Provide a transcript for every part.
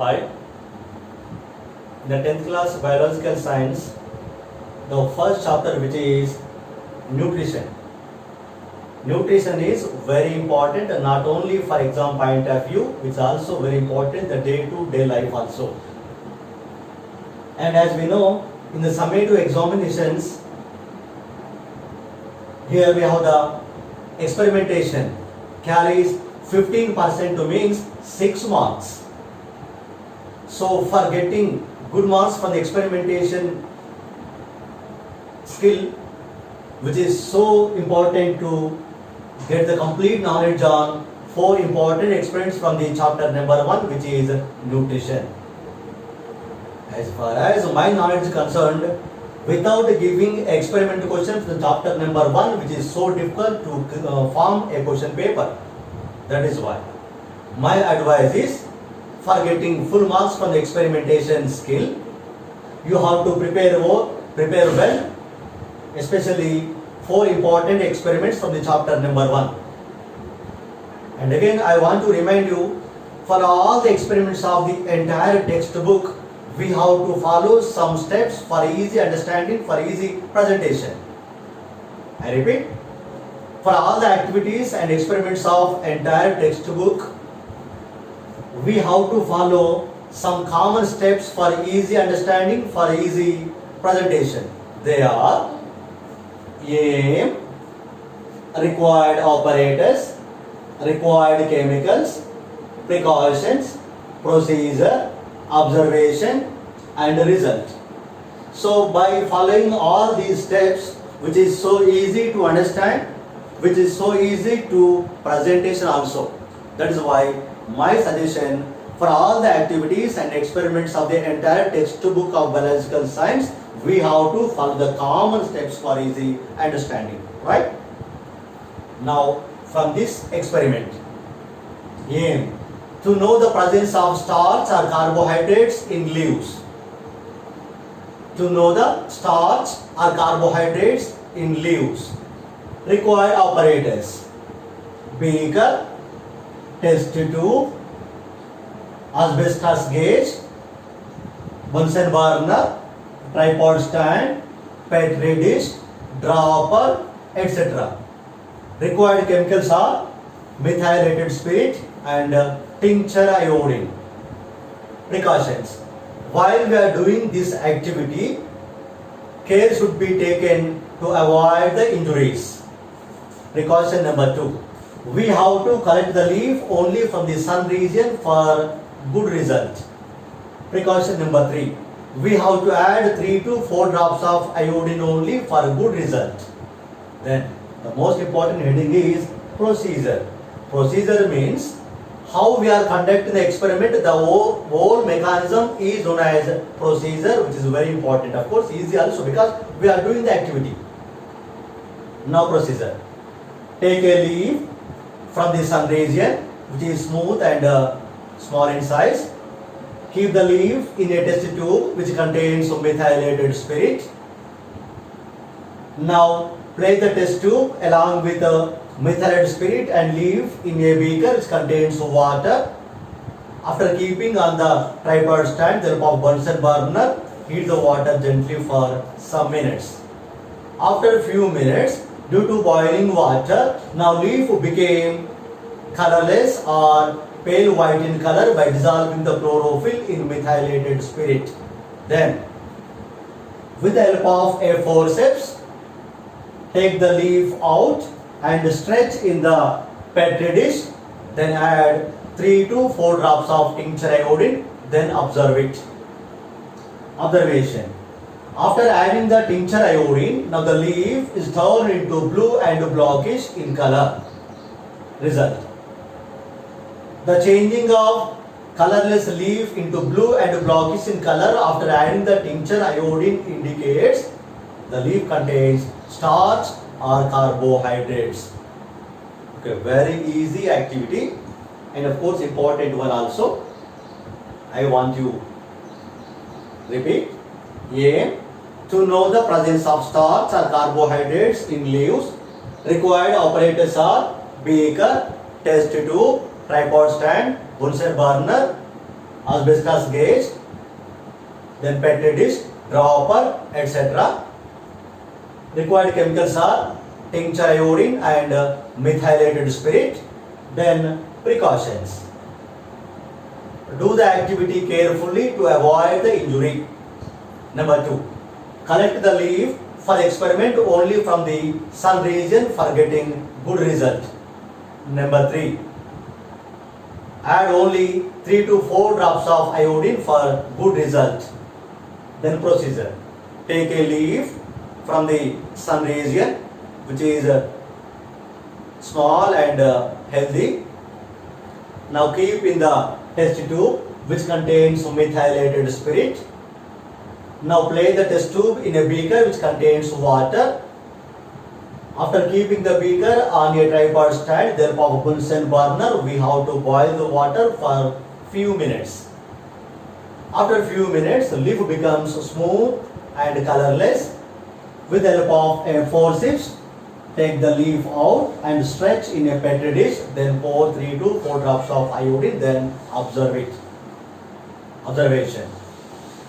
Hi. In the 10th class biological science, the first chapter, which is nutrition. Nutrition is very important, not only for exam point of view, it's also very important the day-to-day life also. And as we know, in the summative examinations, here we have the experimentation carries 15% to means 6 marks. So for getting good marks from the experimentation skill, which is so important to get the complete knowledge on 4 important experiments from the chapter number 1, which is nutrition. As far as my knowledge is concerned, without giving experiment question from chapter number 1, which is so difficult to form a question paper. That is why my advice is, for getting full marks from the experimentation skill, you have to prepare well, especially 4 important experiments from the chapter number 1. And again, I want to remind you, for all the experiments of the entire textbook, we have to follow some steps for easy understanding, for easy presentation. I repeat, for all the activities and experiments of entire textbook, we have to follow some common steps for easy understanding, for easy presentation. They are aim, required operators, required chemicals, precautions, procedure, observation and result. So by following all these steps, which is so easy to understand, which is so easy to presentation also, that is why my suggestion, for all the activities and experiments of the entire textbook of biological science, we have to follow the common steps for easy understanding, right? Now from this experiment, aim to know the presence of starch or carbohydrates in leaves. To know the starch or carbohydrates in leaves. Required operators: beaker, test tube, asbestos gauge, Bunsen burner, tripod stand, petri dish, dropper, etc. Required chemicals are methylated spirit and tincture iodine. Precautions: while we are doing this activity, care should be taken to avoid the injuries. Precaution number 2, we have to collect the leaf only from the sun region for good result. Precaution number 3, we have to add 3 to 4 drops of iodine only for good result. Then the most important heading is procedure. Procedure means how we are conducting the experiment. The whole mechanism is known as procedure, which is very important. Of course, easy also because we are doing the activity. Now procedure: take a leaf from the sun region, which is smooth and small in size. Keep the leaf in a test tube which contains methylated spirit. Now place the test tube along with the methylated spirit and leaf in a beaker which contains water. After keeping on the tripod stand, the help of Bunsen burner, heat the water gently for some minutes. After a few minutes, due to boiling water, now leaf became colorless or pale white in color by dissolving the chlorophyll in methylated spirit. Then, with the help of a forceps, take the leaf out and stretch in the petri dish. Then add 3 to 4 drops of tincture iodine. Then observe it. Observation: after adding the tincture iodine, now the leaf is turned into blue and blackish in color. Result: the changing of colorless leaf into blue and blackish in color after adding the tincture iodine indicates the leaf contains starch or carbohydrates. Okay, very easy activity and of course important one also. I want you repeat. Aim to know the presence of starch or carbohydrates in leaves. Required operators are beaker, test tube, tripod stand, Bunsen burner. asbestos gauge, then petri dish, dropper, etc. Required chemicals are tincture iodine and methylated spirit. Then precautions. Do the activity carefully to avoid the injury. Number 2. Collect the leaf for experiment only from the sun region for getting good result. Number 3. Add only 3 to 4 drops of iodine for good result. Then procedure. Take a leaf from the sun region which is small and healthy. Now keep in the test tube which contains methylated spirit. Now place the test tube in a beaker which contains water. After keeping the beaker on a tripod stand, there of a Bunsen burner, we have to boil the water for few minutes. After few minutes, the leaf becomes smooth and colorless. With the help of a forceps, take the leaf out and stretch in a petri dish. Then pour 3 to 4 drops of iodine. Then observe it. Observation.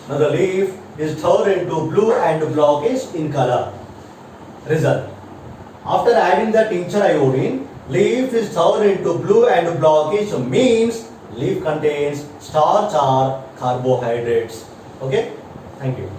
Now the leaf is turned into blue and blackish in color. Result. After adding the tincture iodine, leaf is turned into blue and blackish, means leaf contains starch or carbohydrates. Okay? Thank you.